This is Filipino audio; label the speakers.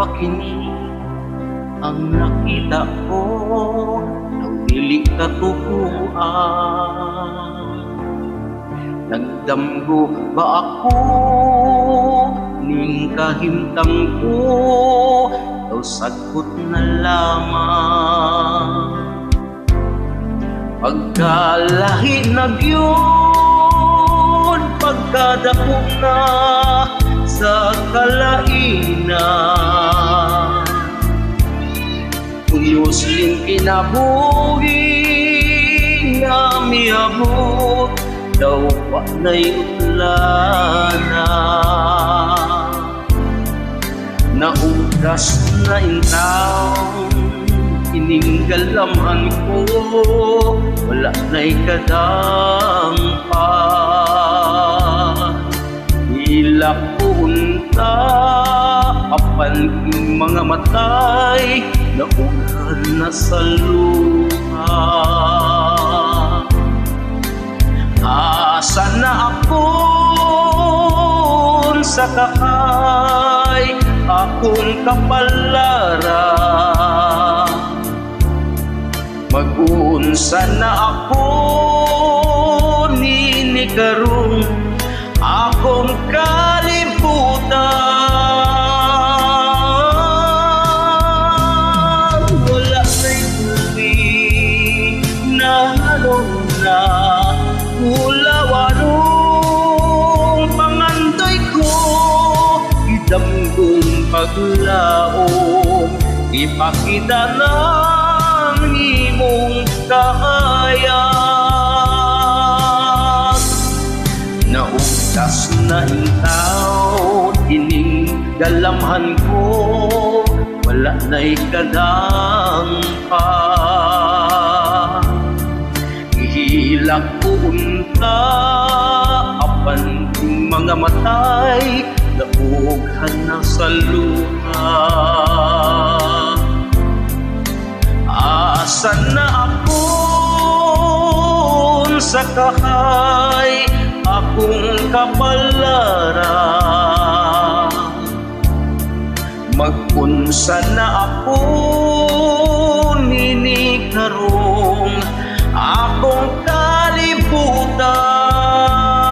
Speaker 1: ba kini ang nakita ko nang dili katubuan? Nagdamgo ba ako ning kahimtang ko? Daw sagot na lamang pagkalahi na gyud, pagkadako na sa kalainan. Unyos ling kinabuhi nga miabot, daw pa na'y utlana. Naugas na intawon ining galamhan ko, wala na'y kadampan. Hilak punta apan king mga matay, naulan na sa luha. Asa na akon sa kahay akong kapalaran? Mag-unsa na ako nini karong akong kalibutan? Wala na'y tuwi na anong na ulawarong pangandoy ko, idamgong paglaong ipakita ng imong kahayag. Naugas na intaw ining galamhan ko, wala na'y kadampan. Ihilak unta apan ing mga matay, daughan na sa luha. Asa na akon sa kahay akong kapalaran? Mag-unsa na ako